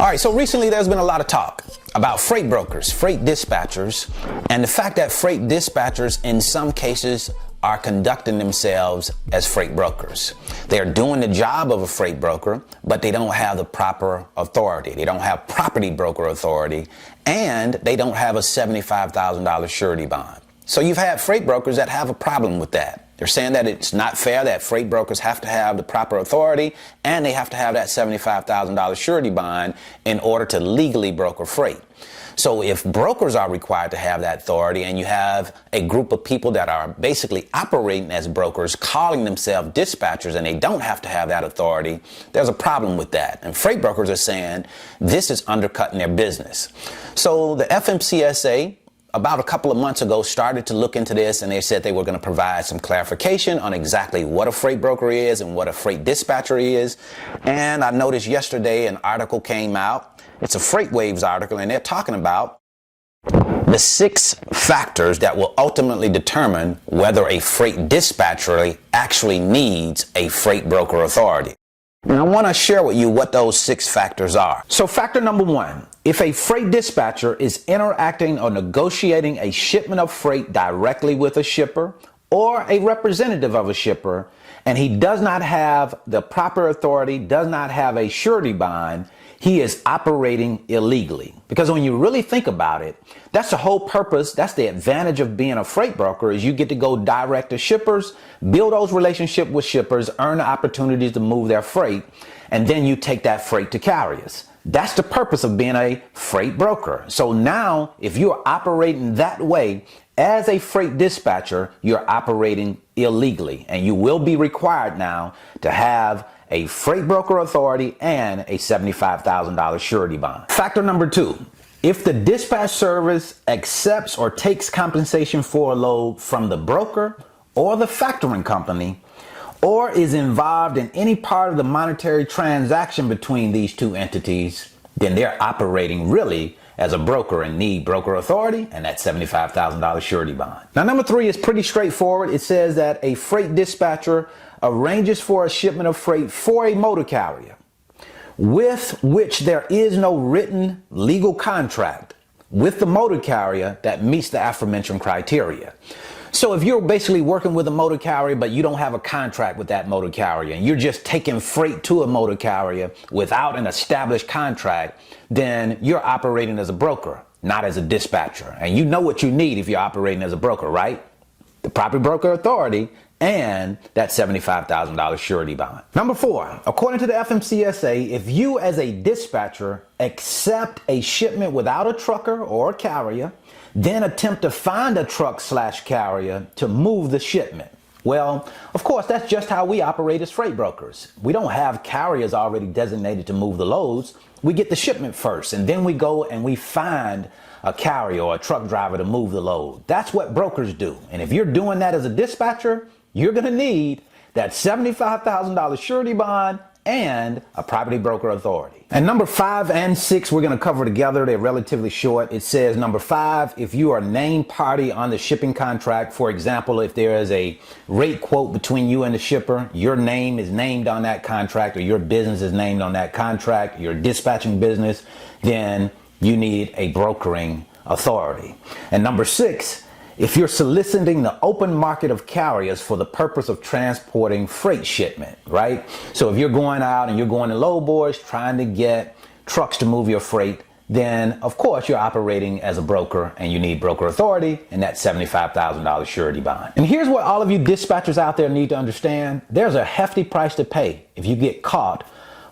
right, so recently there's been a lot of talk about freight brokers, freight dispatchers, and the fact that freight dispatchers in some cases are conducting themselves as freight brokers. They're doing the job of a freight broker, but they don't have the proper authority. They don't have property broker authority, and they don't have a $75,000 surety bond. So you've had freight brokers that have a problem with that. They're saying that it's not fair that freight brokers have to have the proper authority and they have to have that $75,000 surety bond in order to legally broker freight. So if brokers are required to have that authority and you have a group of people that are basically operating as brokers, calling themselves dispatchers, and they don't have to have that authority, there's a problem with that. And freight brokers are saying this is undercutting their business. So the FMCSA, about a couple of months ago, started to look into this, and they said they were going to provide some clarification on exactly what a freight broker is and what a freight dispatcher is. And I noticed yesterday an article came out. It's a FreightWaves article, and they're talking about the 6 factors that will ultimately determine whether a freight dispatcher actually needs a freight broker authority. And I want to share with you what those 6 factors are. So factor number 1, if a freight dispatcher is interacting or negotiating a shipment of freight directly with a shipper or a representative of a shipper, and he does not have the proper authority, does not have a surety bond, he is operating illegally. Because when you really think about it, that's the whole purpose, that's the advantage of being a freight broker, is you get to go direct to shippers, build those relationships with shippers, earn the opportunities to move their freight, and then you take that freight to carriers. That's the purpose of being a freight broker. So now, if you're operating that way as a freight dispatcher, you're operating illegally, and you will be required now to have a freight broker authority and a $75,000 surety bond. Factor number 2, if the dispatch service accepts or takes compensation for a load from the broker or the factoring company, or is involved in any part of the monetary transaction between these two entities, then they're operating really as a broker and need broker authority and that $75,000 surety bond. Now, number 3 is pretty straightforward. It says that a freight dispatcher arranges for a shipment of freight for a motor carrier with which there is no written legal contract with the motor carrier that meets the aforementioned criteria. So if you're basically working with a motor carrier, but you don't have a contract with that motor carrier, and you're just taking freight to a motor carrier without an established contract, then you're operating as a broker, not as a dispatcher. And you know what you need if you're operating as a broker, right? The proper broker authority and that $75,000 surety bond. Number 4, according to the FMCSA, if you as a dispatcher accept a shipment without a trucker or a carrier, then attempt to find a truck/carrier to move the shipment. Well, of course, that's just how we operate as freight brokers. We don't have carriers already designated to move the loads. We get the shipment first, and then we go and we find a carrier or a truck driver to move the load. That's what brokers do. And if you're doing that as a dispatcher, you're going to need that $75,000 surety bond and a property broker authority. And number 5 and 6 we're going to cover together. They're relatively short. It says number 5, if you are named party on the shipping contract, for example, if there is a rate quote between you and the shipper, your name is named on that contract, or your business is named on that contract, your dispatching business, then you need a brokering authority. And number 6, if you're soliciting the open market of carriers for the purpose of transporting freight shipment, right? So if you're going out and you're going to load boards trying to get trucks to move your freight, then of course you're operating as a broker and you need broker authority and that $75,000 surety bond. And here's what all of you dispatchers out there need to understand. There's a hefty price to pay if you get caught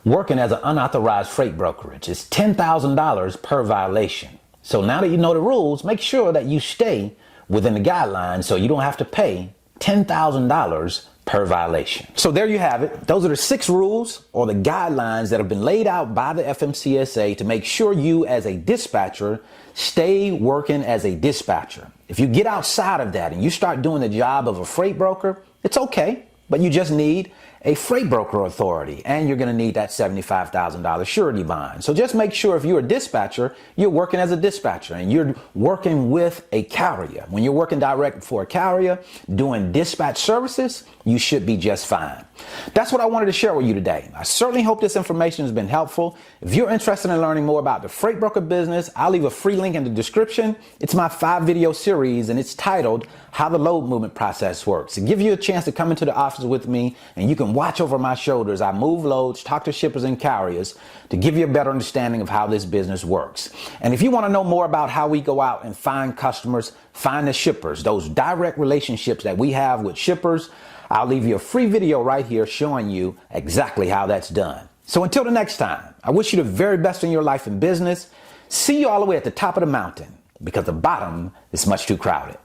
working as an unauthorized freight brokerage. It's $10,000 per violation. So now that you know the rules, make sure that you stay within the guidelines so you don't have to pay $10,000 per violation. So there you have it. Those are the 6 rules or the guidelines that have been laid out by the FMCSA to make sure you as a dispatcher stay working as a dispatcher. If you get outside of that and you start doing the job of a freight broker, it's okay, but you just need a freight broker authority, and you're going to need that $75,000 surety bond. So just make sure if you're a dispatcher, you're working as a dispatcher and you're working with a carrier. When you're working direct for a carrier, doing dispatch services, you should be just fine. That's what I wanted to share with you today. I certainly hope this information has been helpful. If you're interested in learning more about the freight broker business, I'll leave a free link in the description. It's my 5-video series and it's titled How the Load Movement Process Works. It gives you a chance to come into the office with me and you can watch over my shoulder as I move loads, talk to shippers and carriers to give you a better understanding of how this business works. And if you want to know more about how we go out and find customers, find the shippers, those direct relationships that we have with shippers, I'll leave you a free video right here showing you exactly how that's done. So until the next time, I wish you the very best in your life and business. See you all the way at the top of the mountain because the bottom is much too crowded.